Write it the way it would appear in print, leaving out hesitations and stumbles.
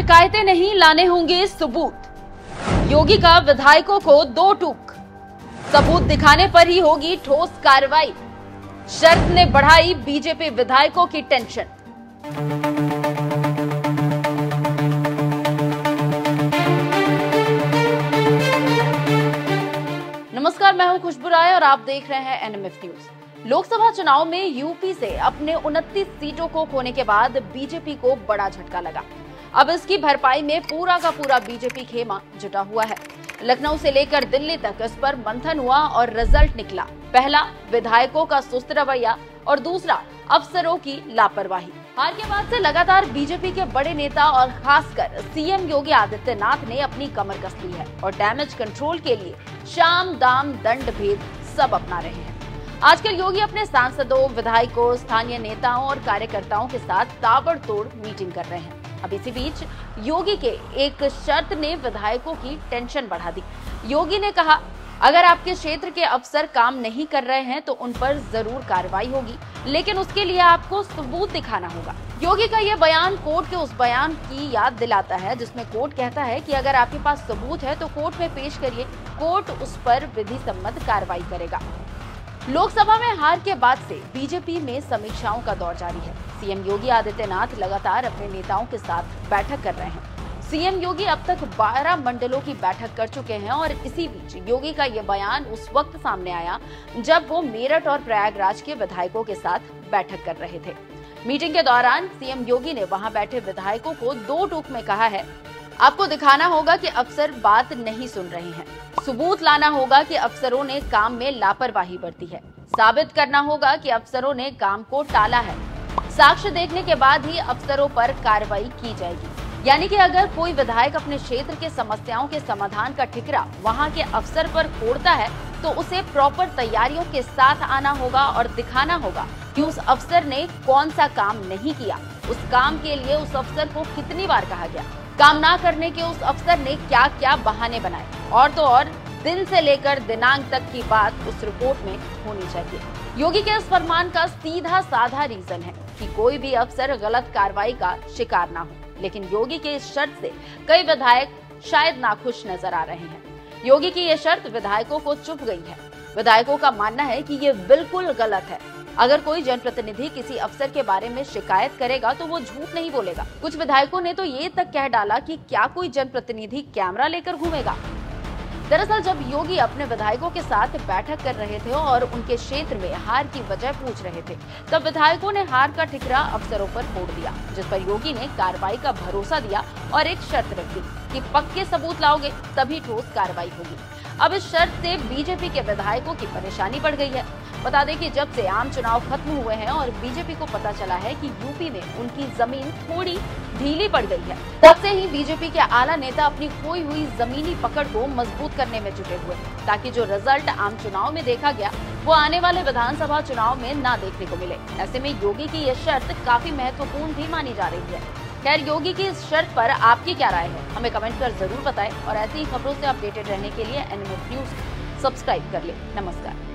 शिकायतें नहीं, लाने होंगे सबूत। योगी का विधायकों को दो टूक, सबूत दिखाने पर ही होगी ठोस कार्रवाई। शर्त ने बढ़ाई बीजेपी विधायकों की टेंशन। नमस्कार, मैं हूं खुशबू राय और आप देख रहे हैं एनएमएफ न्यूज। लोकसभा चुनाव में यूपी से अपने 29 सीटों को खोने के बाद बीजेपी को बड़ा झटका लगा। अब इसकी भरपाई में पूरा का पूरा बीजेपी खेमा जुटा हुआ है। लखनऊ से लेकर दिल्ली तक इस पर मंथन हुआ और रिजल्ट निकला। पहला, विधायकों का सुस्त रवैया और दूसरा, अफसरों की लापरवाही। हार के बाद से लगातार बीजेपी के बड़े नेता और खासकर सीएम योगी आदित्यनाथ ने अपनी कमर कस ली है और डैमेज कंट्रोल के लिए शाम दाम दंड भेद सब अपना रहे हैं। आजकल योगी अपने सांसदों, विधायकों, स्थानीय नेताओं और कार्यकर्ताओं के साथ ताबड़तोड़ मीटिंग कर रहे हैं। अब इसी बीच योगी के एक शर्त ने विधायकों की टेंशन बढ़ा दी। योगी ने कहा, अगर आपके क्षेत्र के अफसर काम नहीं कर रहे हैं तो उन पर जरूर कार्रवाई होगी, लेकिन उसके लिए आपको सबूत दिखाना होगा। योगी का यह बयान कोर्ट के उस बयान की याद दिलाता है जिसमें कोर्ट कहता है कि अगर आपके पास सबूत है तो कोर्ट में पेश करिए, कोर्ट उस पर विधि सम्मत कार्रवाई करेगा। लोकसभा में हार के बाद से बीजेपी में समीक्षाओं का दौर जारी है। सीएम योगी आदित्यनाथ लगातार अपने नेताओं के साथ बैठक कर रहे हैं। सीएम योगी अब तक 12 मंडलों की बैठक कर चुके हैं और इसी बीच योगी का यह बयान उस वक्त सामने आया जब वो मेरठ और प्रयागराज के विधायकों के साथ बैठक कर रहे थे। मीटिंग के दौरान सीएम योगी ने वहां बैठे विधायकों को दो टूक में कहा है, आपको दिखाना होगा कि अफसर बात नहीं सुन रहे हैं, सबूत लाना होगा कि अफसरों ने काम में लापरवाही बरती है, साबित करना होगा कि अफसरों ने काम को टाला है, साक्ष्य देखने के बाद ही अफसरों पर कार्रवाई की जाएगी। यानी कि अगर कोई विधायक अपने क्षेत्र के समस्याओं के समाधान का ठिकरा वहां के अफसर पर फोड़ता है तो उसे प्रॉपर तैयारियों के साथ आना होगा और दिखाना होगा कि उस अफसर ने कौन सा काम नहीं किया, उस काम के लिए उस अफसर को कितनी बार कहा गया, काम ना करने के उस अफसर ने क्या क्या बहाने बनाए, और तो और दिन से लेकर दिनांक तक की बात उस रिपोर्ट में होनी चाहिए। योगी के इस फरमान का सीधा साधा रीजन है कि कोई भी अफसर गलत कार्रवाई का शिकार ना हो, लेकिन योगी के इस शर्त से कई विधायक शायद नाखुश नजर आ रहे हैं। योगी की ये शर्त विधायकों को चुभ गई है। विधायकों का मानना है कि ये बिल्कुल गलत है। अगर कोई जनप्रतिनिधि किसी अफसर के बारे में शिकायत करेगा तो वो झूठ नहीं बोलेगा। कुछ विधायकों ने तो ये तक कह डाला कि क्या कोई जनप्रतिनिधि कैमरा लेकर घूमेगा। दरअसल जब योगी अपने विधायकों के साथ बैठक कर रहे थे और उनके क्षेत्र में हार की वजह पूछ रहे थे, तब विधायकों ने हार का ठिकरा अफसरों पर फोड़ दिया, जिस पर योगी ने कार्रवाई का भरोसा दिया और एक शर्त रख दी कि पक्के सबूत लाओगे तभी ठोस कार्रवाई होगी। अब इस शर्त से बीजेपी के विधायकों की परेशानी बढ़ गई है। बता दें कि जब से आम चुनाव खत्म हुए हैं और बीजेपी को पता चला है कि यूपी में उनकी जमीन थोड़ी ढीली पड़ गई है, तब से ही बीजेपी के आला नेता अपनी खोई हुई जमीनी पकड़ को मजबूत करने में जुटे हुए हैं, ताकि जो रिजल्ट आम चुनाव में देखा गया वो आने वाले विधानसभा चुनाव में ना देखने को मिले। ऐसे में योगी की यह शर्त काफी महत्वपूर्ण भी मानी जा रही है। खैर, योगी की इस शर्त पर आपकी क्या राय है, हमें कमेंट कर जरूर बताएं और ऐसी ही खबरों से अपडेटेड रहने के लिए एनएमएफ न्यूज सब्सक्राइब कर ले। नमस्कार।